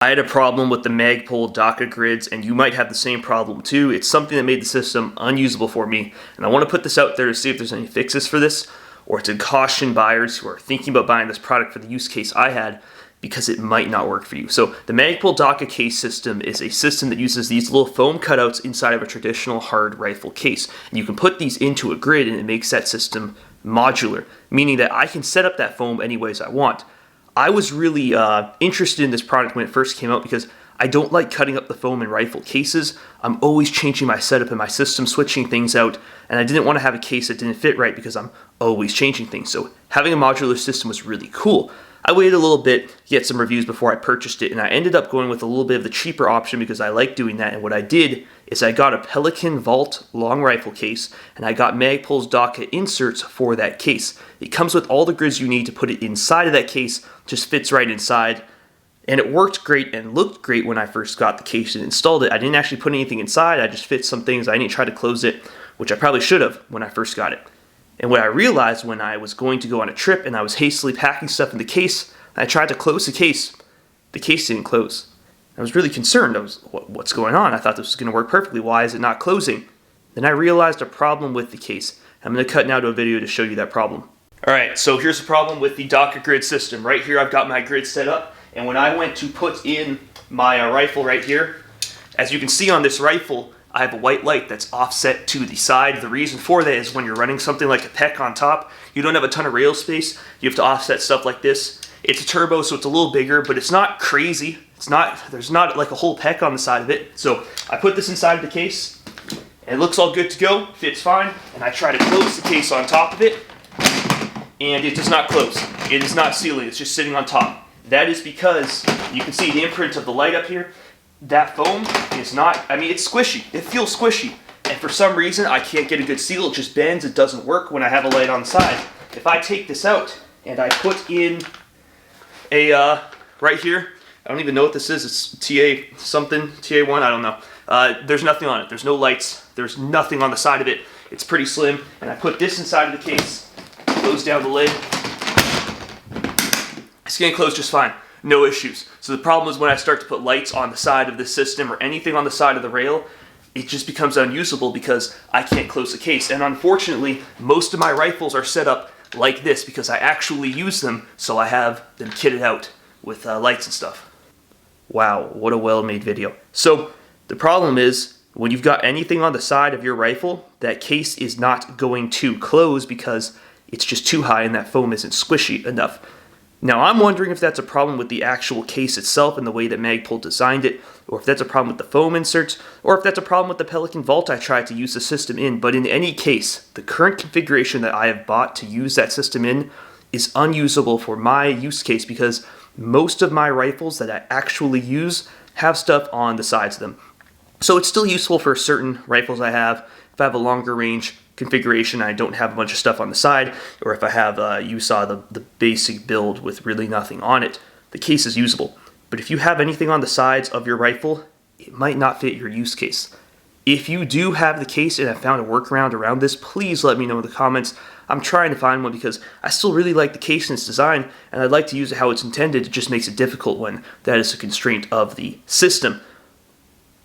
I had a problem with the MAGPUL Daka grids, and you might have the same problem too. It's something that made the system unusable for me, and I want to put this out there to see if there's any fixes for this, or to caution buyers who are thinking about buying this product for the use case I had, because it might not work for you. So the MAGPUL Daka case system is a system that uses these little foam cutouts inside of a traditional hard rifle case. And you can put these into a grid and it makes that system modular, meaning that I can set up that foam any ways I want. I was really interested in this product when it first came out because I don't like cutting up the foam in rifle cases. I'm always changing my setup and my system, switching things out, and I didn't want to have a case that didn't fit right because I'm always changing things. So having a modular system was really cool. I waited a little bit to get some reviews before I purchased it, and I ended up going with a little bit of the cheaper option because I like doing that. And what I did is I got a Pelican Vault long rifle case, and I got MAGPUL's Daka inserts for that case. It comes with all the grids you need to put it inside of that case, just fits right inside. And it worked great and looked great when I first got the case and installed it. I didn't actually put anything inside, I just fit some things. I didn't try to close it, which I probably should have when I first got it. And what I realized when I was going to go on a trip and I was hastily packing stuff in the case, and I tried to close the case didn't close. I was really concerned. I was, what's going on? I thought this was going to work perfectly. Why is it not closing? Then I realized a problem with the case. I'm going to cut now to a video to show you that problem. Alright, so here's the problem with the Daka grid system. Right here I've got my grid set up, and when I went to put in my rifle right here, as you can see on this rifle, I have a white light that's offset to the side. The reason for that is when you're running something like a PEC on top, you don't have a ton of rail space. You have to offset stuff like this. It's a turbo, so it's a little bigger, but it's not crazy. There's not like a whole PEC on the side of it. So I put this inside of the case, and it looks all good to go, fits fine, and I try to close the case on top of it, and it does not close. It is not sealing, it's just sitting on top. That is because you can see the imprint of the light up here. That foam is not, it's squishy. It feels squishy. And for some reason, I can't get a good seal. It just bends. It doesn't work when I have a light on the side. If I take this out and I put in a, right here, I don't even know what this is. It's TA something, TA1, I don't know. There's nothing on it. There's no lights. There's nothing on the side of it. It's pretty slim. And I put this inside of the case, close down the lid. It's getting closed just fine. No issues. So the problem is when I start to put lights on the side of the system or anything on the side of the rail, it just becomes unusable because I can't close the case. And unfortunately, most of my rifles are set up like this because I actually use them, so I have them kitted out with lights and stuff. Wow, what a well-made video. So the problem is when you've got anything on the side of your rifle, that case is not going to close because it's just too high and that foam isn't squishy enough. Now, I'm wondering if that's a problem with the actual case itself and the way that MAGPUL designed it, or if that's a problem with the foam inserts, or if that's a problem with the Pelican Vault I tried to use the system in. But in any case, the current configuration that I have bought to use that system in is unusable for my use case because most of my rifles that I actually use have stuff on the sides of them. So it's still useful for certain rifles I have. If I have a longer range configuration, I don't have a bunch of stuff on the side, or if I have, you saw the basic build with really nothing on it, the case is usable. But if you have anything on the sides of your rifle, it might not fit your use case. If you do have the case and have found a workaround around this, please let me know in the comments. I'm trying to find one because I still really like the case and its design, and I'd like to use it how it's intended. It just makes it difficult when that is a constraint of the system.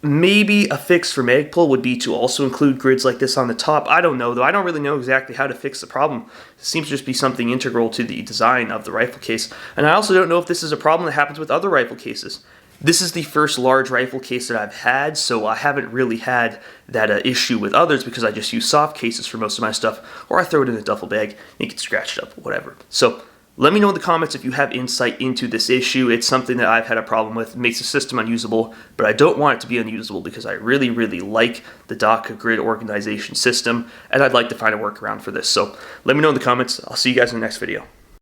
Maybe a fix for MAGPUL would be to also include grids like this on the top. I don't know, though. I don't really know exactly how to fix the problem. It seems to just be something integral to the design of the rifle case. And I also don't know if this is a problem that happens with other rifle cases. This is the first large rifle case that I've had, so I haven't really had that issue with others because I just use soft cases for most of my stuff, or I throw it in a duffel bag and it gets scratched up, whatever. So let me know in the comments if you have insight into this issue. It's something that I've had a problem with. It makes the system unusable, but I don't want it to be unusable because I really, really like the Daka grid organization system, and I'd like to find a workaround for this. So let me know in the comments. I'll see you guys in the next video.